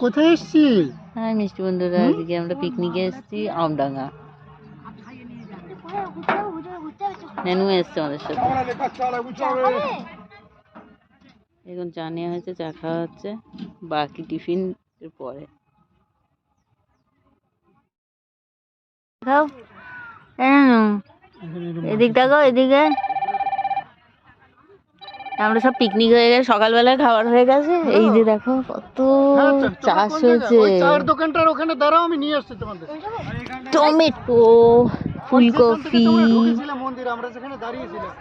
কোথায় এসেছি? হ্যাঁ মিষ্টি বন্ধুরা, আজকে আমরা পিকনিকে এসেছি আমডাঙ্গা। নেনু এসছে আমাদের সাথে। এখন চা নেওয়া হয়েছে, চা খাওয়া হচ্ছে, বাকি টিফিন এর পরে। খাও এদিক দেখো, এদিকে আমরা সব পিকনিক হয়ে গেছে, সকালবেলায় খাবার হয়ে গেছে। এই যে দেখো কত চাষ হয়েছে। চায়ের দোকানটার ওখানে দাঁড়াও, আমি নিয়ে আসছি তোমাদের। টমেটো, ফুলকপি, মন্দির আমরা যেখানে দাঁড়িয়েছিলাম।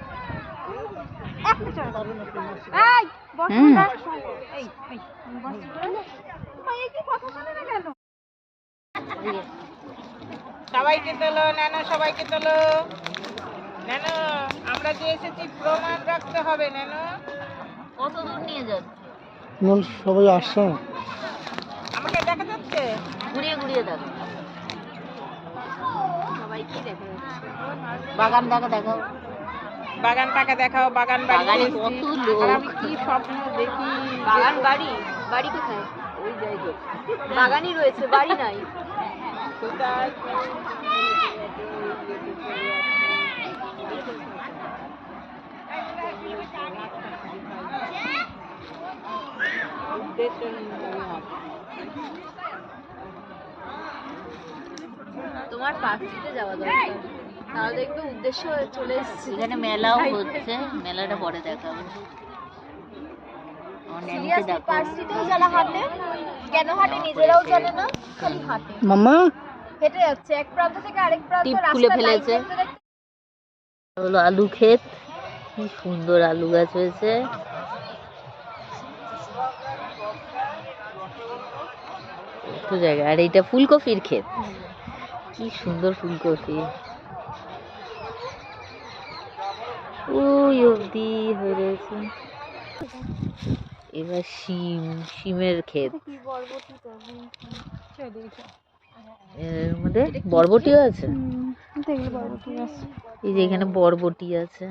সবাইকে তোলো নেনো, সবাইকে তোলো নেনো। আমরা যে এসেছি প্রমাণ রাখতে হবে নেনো। কত দূর নিয়ে যাচ্ছে? সবাই আসছে, আমাকে দেখা যাচ্ছে, ঘুরিয়ে ঘুরিয়ে দেখো, সবাই কি দেখা যাচ্ছে? বাগান দেখা দেখাও, বাগানটাকে দেখাও। বাগান বাগানে বাড়ি কত লোক। আর আমি কি স্বপ্ন দেখি। বাগান বাড়ি, বাড়ি কোথায়? ওই জায়গায় বাগানই রয়েছে, বাড়ি নাই। কোথায় তোমার পার্টিতে যাওয়া দরকার, তাহলে দেখবে উদ্দেশ্য চলে এসেছে। এখানে মেলাও হচ্ছে, মেলাটা পরে দেখাবো। পার্টিতেও যারা হাঁটে, কেন হাঁটে নিজেরাও জানে না, খালি হাঁটে। মাম্মা হেঁটে যাচ্ছে এক প্রান্ত থেকে আরেক প্রান্ত, রাস্তা খুলে ফেলেছে। হলো আলু ক্ষেত, কি সুন্দর আলু গাছ হয়েছে। তো জায়গা, আর এইটা ফুলকপির ক্ষেত, কি সুন্দর ফুলকপি। ওই অবধি হয়ে রয়েছে। এবার শিমের ক্ষেত, এর মধ্যে বরবটিও আছে। এই যে এখানে বরবটি আছে,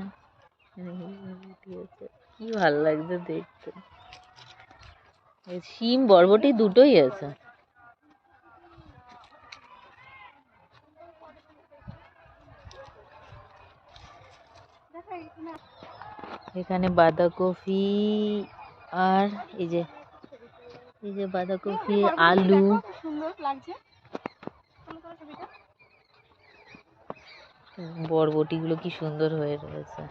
কি ভালো লাগছে দেখতে। শিম বরবটি দুটোই আছে। এখানে বাঁধাকপি, আর এই যে বাঁধাকপি, আলু, বরবটি গুলো কি সুন্দর হয়ে রয়েছে।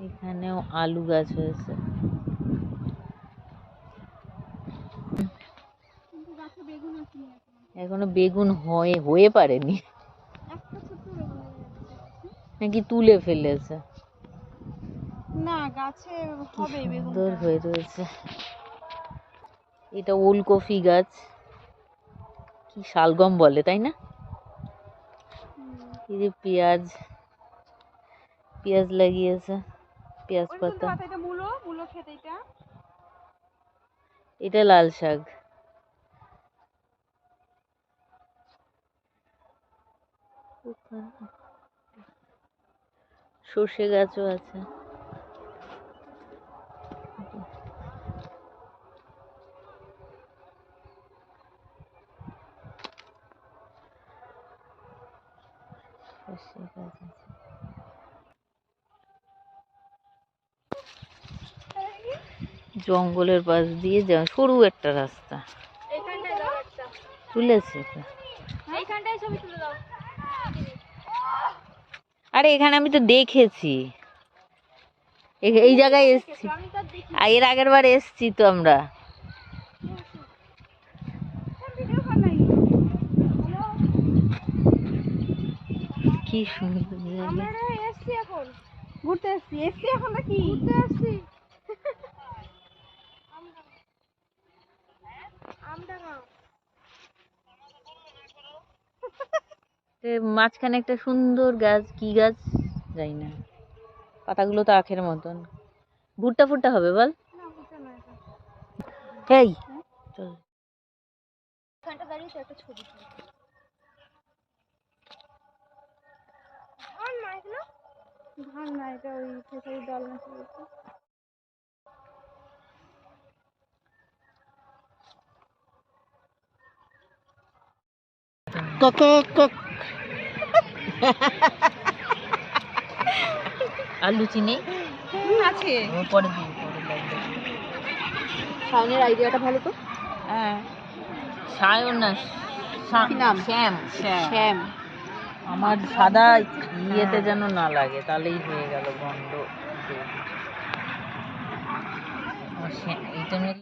এখানেও আলু গাছ হয়েছে। এখনো বেগুন হয়ে পারেনি, নাকি তুলে ফেলেছে। না গাছে হবে, সুন্দর হয়ে রয়েছে। এটা ওলকপি গাছ, কি শালগম বলে তাই না। এই যে পেঁয়াজ লাগিয়েছে, পেঁয়াজ পাতা। এটা লাল শাক। সর্ষে গাছও আছে। জঙ্গলের পাশ দিয়ে যা সরু একটা রাস্তা তুলেছে। আরে এখানে আমি তো দেখেছি, এই জায়গায় এসছি, এর আগের বার এসছি তো আমরা। কি সুন্দর জায়গা। এখন ঘুরতে আসছি, এখন নাকি ঘুরতে আসছি। মাঝখানে একটা সুন্দর গাছ, কি গাছ জানি না, পাতাগুলো তো আখের মতন। ভুট্টা ফুট্টা হবে বল। এই চল, এখানটা দাঁড়িয়ে একটা ছবি তুলি। ধান না, এটা ওই খেসারির ডাল নাকি। কাকা কাক আর লুচি নেই? আছে। ও পরে দিই, পরে লাগবে। সায়নের আইডিয়াটা ভালো তো। হ্যাঁ সায়ন না, কি নাম? শ্যাম। শ্যাম। আমার সাদা ইয়েতে যেন না লাগে, তাহলেই হয়ে গেল গন্ধ। এইটা নিয়ে